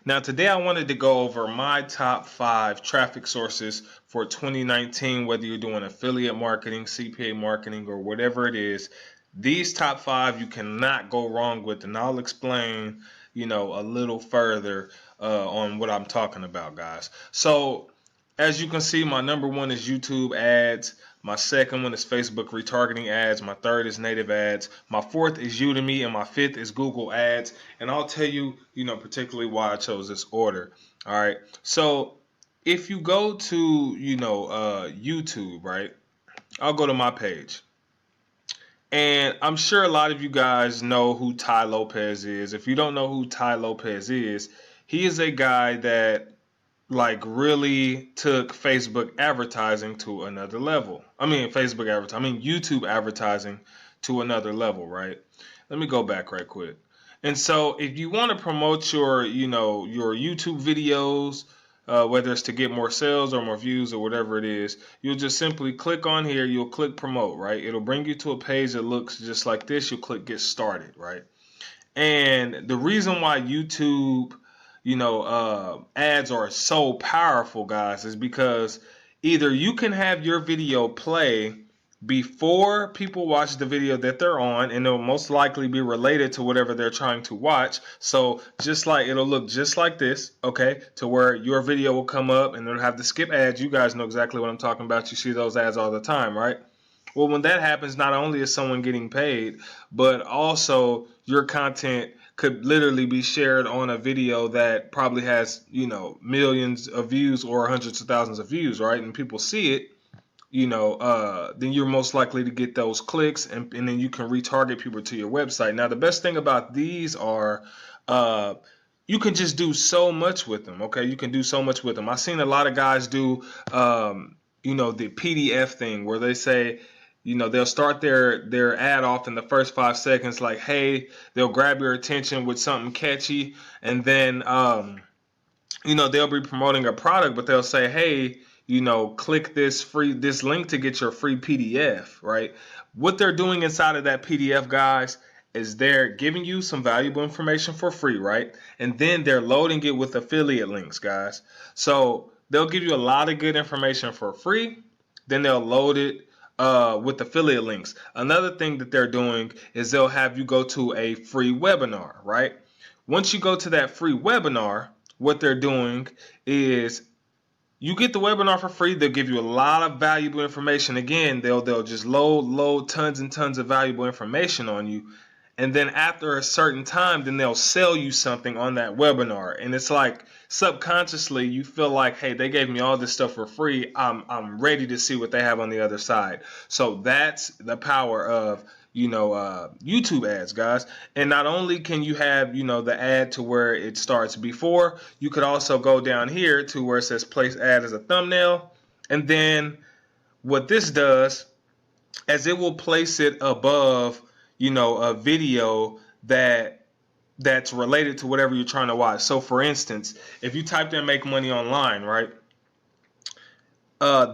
Now today I wanted to go over my top 5 traffic sources for 2019, whether you're doing affiliate marketing, CPA marketing, or whatever it is. These top 5 you cannot go wrong with, and I'll explain, a little further on what I'm talking about, guys. So as you can see, my number 1 is YouTube ads. My second one is Facebook retargeting ads. My third is native ads. My fourth is Udemy, and my fifth is Google ads. And I'll tell you, particularly why I chose this order. All right. So if you go to, YouTube, right? I'll go to my page. And I'm sure a lot of you guys know who Ty Lopez is. If you don't know who Ty Lopez is, he is a guy that really took Facebook advertising to another level. YouTube advertising to another level, right? Let me go back right quick. And so if you want to promote your YouTube videos, whether it's to get more sales or more views or whatever it is, you'll just simply click on here. You'll click promote, right? It'll bring you to a page that looks just like this. You'll click get started, right? And the reason why YouTube ads are so powerful, guys, is because either you can have your video play before people watch the video that they're on, and it'll most likely be related to whatever they're trying to watch. So it'll look just like this, okay, to where your video will come up and it'll have the skip ads. You guys know exactly what I'm talking about. You see those ads all the time, right? Well, when that happens, not only is someone getting paid, but also your content could literally be shared on a video that probably has, millions of views or hundreds of thousands of views, right? And people see it, then you're most likely to get those clicks, and then you can retarget people to your website. Now, the best thing about these are you can just do so much with them, okay? You can do so much with them. I've seen a lot of guys do, the PDF thing where they say, they'll start their ad off in the first 5 seconds like, hey, they'll grab your attention with something catchy, and then, they'll be promoting a product, but they'll say, hey, click this link to get your free PDF, right? What they're doing inside of that PDF, guys, is they're giving you some valuable information for free, right? And then they're loading it with affiliate links, guys. So they'll give you a lot of good information for free. Then they'll load it with affiliate links. Another thing that they're doing is they'll have you go to a free webinar, right? Once you go to that free webinar, what they're doing is you get the webinar for free. They'll give you a lot of valuable information. Again, they'll just load tons and tons of valuable information on you. And then after a certain time, then they'll sell you something on that webinar. And it's like subconsciously you feel like, hey, they gave me all this stuff for free. I'm ready to see what they have on the other side. So that's the power of YouTube ads, guys. And not only can you have the ad to where it starts before, you could also go down here to where it says place ad as a thumbnail. And then what this does is it will place it above a video that's related to whatever you're trying to watch. So for instance, if you typed in make money online, right?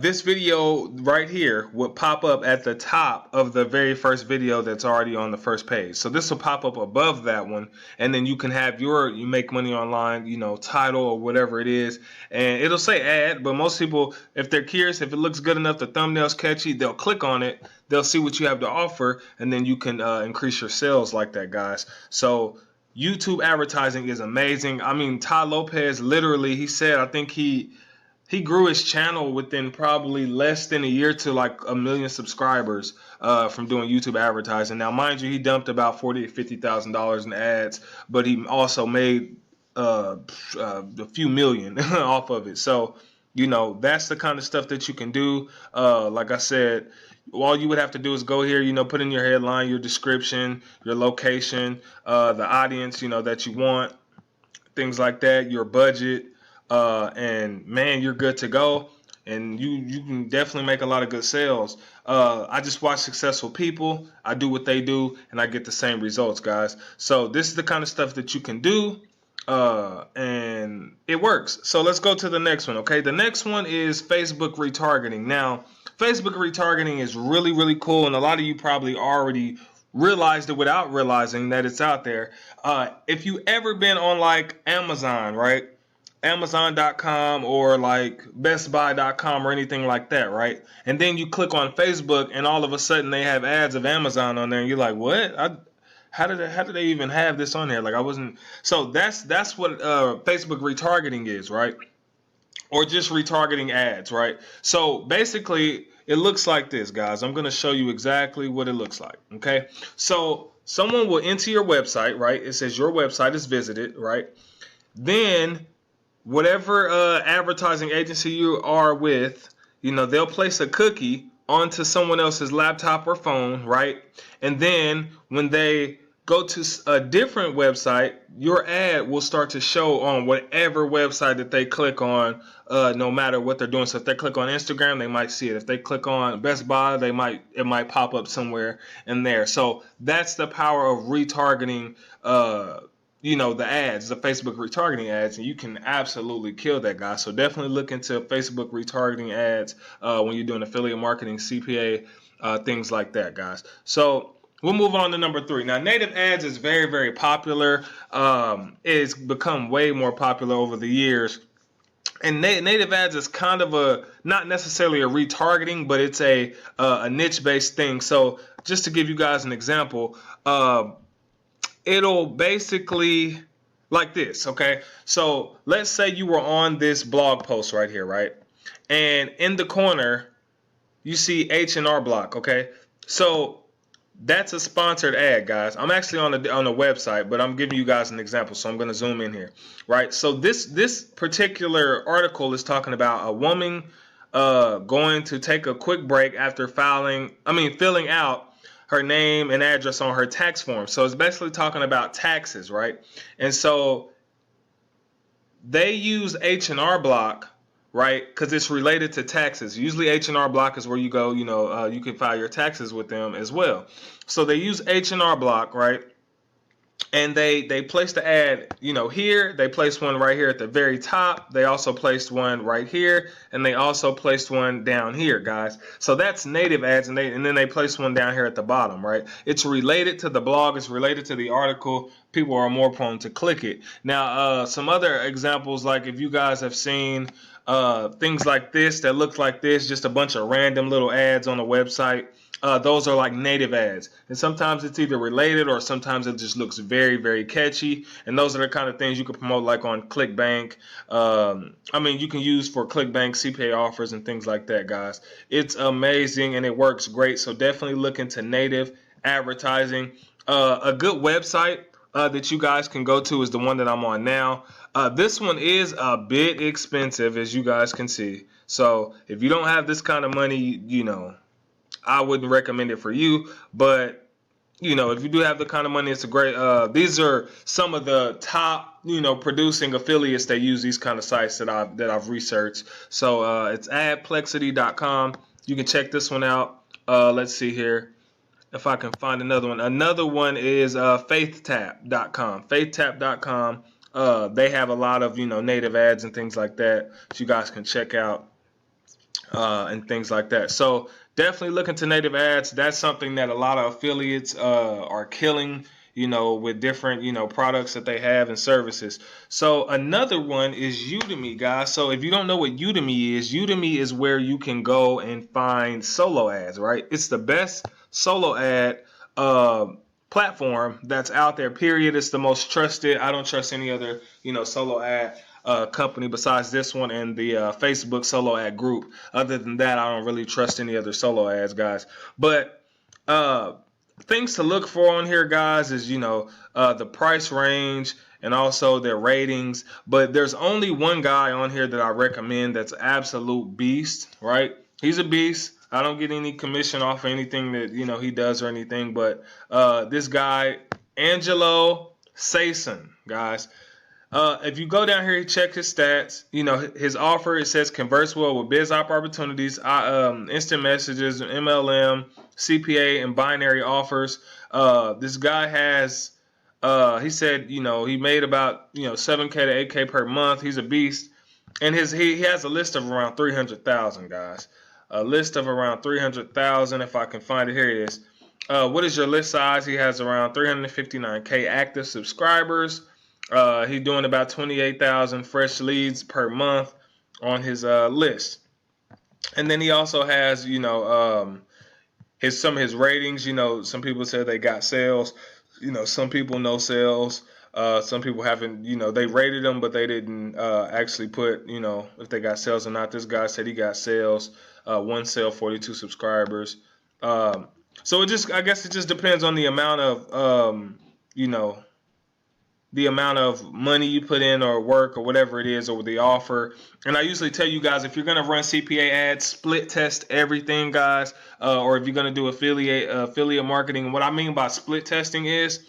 This video right here would pop up at the top of the very first video that's already on the first page. So this will pop up above that one, and then you can have you make money online, title or whatever it is, and it'll say ad. But most people, if they're curious, if it looks good enough, the thumbnail's catchy, they'll click on it, they'll see what you have to offer, and then you can increase your sales like that, guys. So YouTube advertising is amazing. I mean, Ty Lopez, literally, he said, I think he grew his channel within probably less than a year to like 1 million subscribers from doing YouTube advertising. Now, mind you, he dumped about $40,000 to $50,000 in ads, but he also made a few million off of it. So, that's the kind of stuff that you can do. Like I said, all you would have to do is go here, put in your headline, your description, your location, the audience, that you want, things like that, your budget. And man, you're good to go, and you can definitely make a lot of good sales. I just watch successful people, I do what they do, and I get the same results, guys. So this is the kind of stuff that you can do, and it works. So let's go to the next one. Okay, the next one is Facebook retargeting. Now, Facebook retargeting is really, really cool, and a lot of you probably already realized it without realizing that it's out there. If you ever been on like Amazon, right? Amazon.com or like BestBuy.com or anything like that, right? And then you click on Facebook and all of a sudden they have ads of Amazon on there and you're like, what? How did they even have this on there? Like I wasn't. So that's what Facebook retargeting is, right? Or just retargeting ads, right? So basically, it looks like this, guys. I'm going to show you exactly what it looks like, okay? So someone will enter your website, right? It says your website is visited, right? Then whatever advertising agency you are with, they'll place a cookie onto someone else's laptop or phone, right? And then when they go to a different website, your ad will start to show on whatever website that they click on, no matter what they're doing. So if they click on Instagram, they might see it. If they click on Best Buy, it might pop up somewhere in there. So that's the power of retargeting, the ads, the Facebook retargeting ads, and you can absolutely kill that, guy. So definitely look into Facebook retargeting ads when you're doing affiliate marketing, CPA, things like that, guys. So we'll move on to number 3. Now, native ads is very, very popular. It's become way more popular over the years. And native ads is kind of not necessarily a retargeting, but it's a niche-based thing. So just to give you guys an example, it'll basically like this, okay? So let's say you were on this blog post right here, right? And in the corner, you see H&R Block, okay? So that's a sponsored ad, guys. I'm actually on the website, but I'm giving you guys an example, so I'm going to zoom in here, right? So this particular article is talking about a woman going to take a quick break after filling out her name and address on her tax form. So it's basically talking about taxes, right? And so they use H&R Block, right? Because it's related to taxes. Usually H&R Block is where you go, you can file your taxes with them as well. So they use H&R Block, right? And they placed the ad, here. They placed one right here at the very top. They also placed one right here, and they also placed one down here, guys. So that's native ads, and then they placed one down here at the bottom, right? It's related to the blog. It's related to the article. People are more prone to click it. Now, some other examples, like if you guys have seen things like this that look like this, just a bunch of random little ads on a website. Those are like native ads, and sometimes it's either related or sometimes it just looks very, very catchy. And those are the kind of things you can promote, like on ClickBank. You can use for ClickBank, CPA offers, and things like that, guys. It's amazing and it works great. So definitely look into native advertising. A good website that you guys can go to is the one that I'm on now. This one is a bit expensive, as you guys can see. So if you don't have this kind of money, I wouldn't recommend it for you, but if you do have the kind of money, it's a great. These are some of the top, producing affiliates that use these kind of sites that I've researched. So it's adplexity.com. You can check this one out. Let's see here if I can find another one. Another one is faithtap.com. Faithtap.com. They have a lot of native ads and things like that you guys can check out and things like that. So definitely look into native ads. That's something that a lot of affiliates are killing, with different, products that they have and services. So another one is Udemy, guys. So if you don't know what Udemy is where you can go and find solo ads, right? It's the best solo ad platform that's out there, period. It's the most trusted. I don't trust any other, solo ad company besides this one and the Facebook solo ad group. Other than that, I don't really trust any other solo ads, guys. But things to look for on here, guys, is the price range and also their ratings. But there's only one guy on here that I recommend that's absolute beast, right? He's a beast. I don't get any commission off of anything that he does or anything, but this guy, Angelo Sason, guys. If you go down here, check his stats. His offer, it says converts well with biz op opportunities, instant messages, MLM, CPA, and binary offers. This guy has, he said, he made about $7K to $8K per month. He's a beast, and he has a list of around 300,000 guys. A list of around 300,000. If I can find it, here it is. What is your list size? He has around 359K active subscribers. He's doing about 28,000 fresh leads per month on his list. And then he also has, some of his ratings. Some people said they got sales. Some people no sales. Some people haven't, they rated them, but they didn't actually put, if they got sales or not. This guy said he got sales, one sale, 42 subscribers. So I guess it just depends on the amount of, the amount of money you put in or work or whatever it is or the offer. And I usually tell you guys, if you're going to run CPA ads, split test everything, guys. Or if you're going to do affiliate marketing, what I mean by split testing is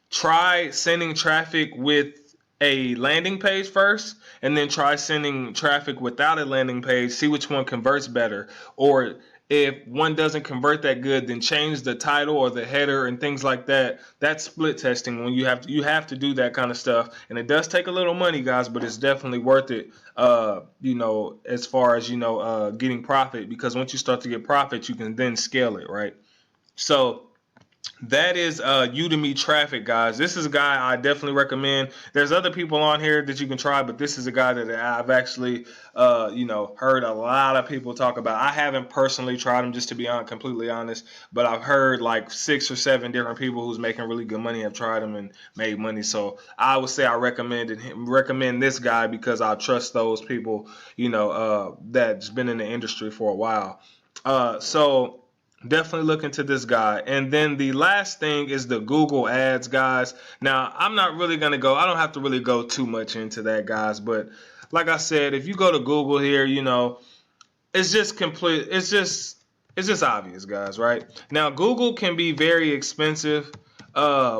try sending traffic with a landing page first, and then try sending traffic without a landing page. See which one converts better. Or if one doesn't convert that good, then change the title or the header and things like that. That's split testing. When you have to do that kind of stuff, and it does take a little money, guys, but it's definitely worth it. As far as getting profit, because once you start to get profit, you can then scale it, right? So that is Udemy traffic, guys. This is a guy I definitely recommend. There's other people on here that you can try, but this is a guy that I've actually, heard a lot of people talk about. I haven't personally tried him, just to be completely honest, but I've heard like 6 or 7 different people who's making really good money have tried him and made money. So I would say I recommend this guy because I trust those people, that's been in the industry for a while. So definitely look into this guy. And then the last thing is the Google ads, guys. Now, I'm not really going to I don't have to really go too much into that, guys. But like I said, if you go to Google here, it's just it's just obvious, guys, right? Now, Google can be very expensive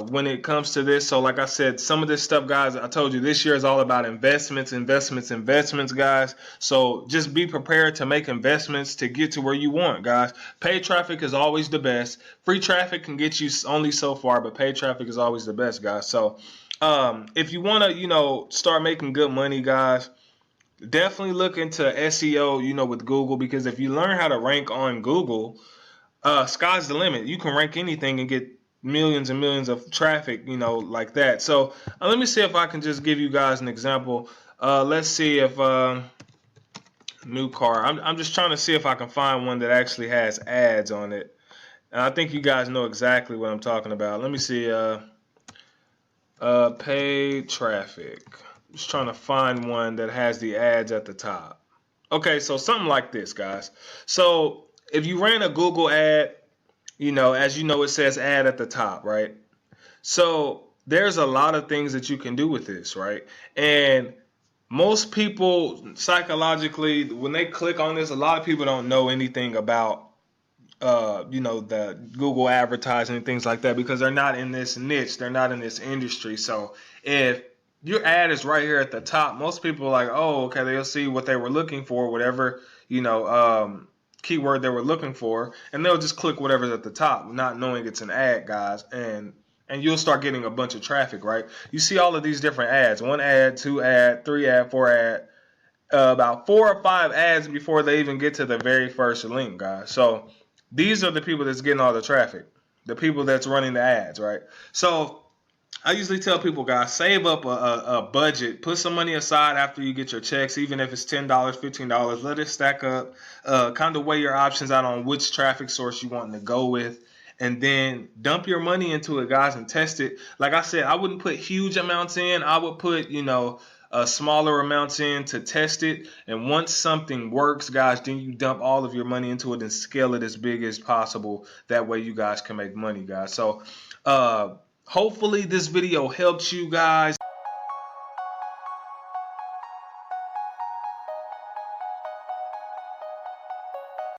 when it comes to this. So like I said, some of this stuff, guys, I told you this year is all about investments, guys. So just be prepared to make investments to get to where you want, guys. Paid traffic is always the best. Free traffic can get you only so far, but paid traffic is always the best, guys. So if you want to, start making good money, guys, definitely look into SEO, with Google, because if you learn how to rank on Google, sky's the limit. You can rank anything and get millions and millions of traffic, like that. So let me see if I can just give you guys an example. Let's see if new car. I'm just trying to see if I can find one that actually has ads on it. And I think you guys know exactly what I'm talking about. Let me see. Paid traffic. Just trying to find one that has the ads at the top. Okay, so something like this, guys. So if you ran a Google ad, as you know, it says ad at the top, right? So there's a lot of things that you can do with this, right? And most people psychologically, when they click on this, a lot of people don't know anything about the Google advertising and things like that, because they're not in this niche, they're not in this industry. So if your ad is right here at the top, most people are like, oh, okay, they'll see what they were looking for, whatever, keyword they were looking for, and they'll just click whatever's at the top, not knowing it's an ad, guys. And you'll start getting a bunch of traffic, right? You see all of these different ads, 1 ad, 2 ad, 3 ad, 4 ad, about 4 or 5 ads before they even get to the very first link, guys. So these are the people that's getting all the traffic, the people that's running the ads, right? So I usually tell people, guys, save up a budget, put some money aside after you get your checks, even if it's $10, $15, let it stack up, kind of weigh your options out on which traffic source you want to go with, and then dump your money into it, guys, and test it. Like I said, I wouldn't put huge amounts in. I would put, smaller amounts in to test it. And once something works, guys, then you dump all of your money into it and scale it as big as possible. That way you guys can make money, guys. So hopefully this video helped you guys.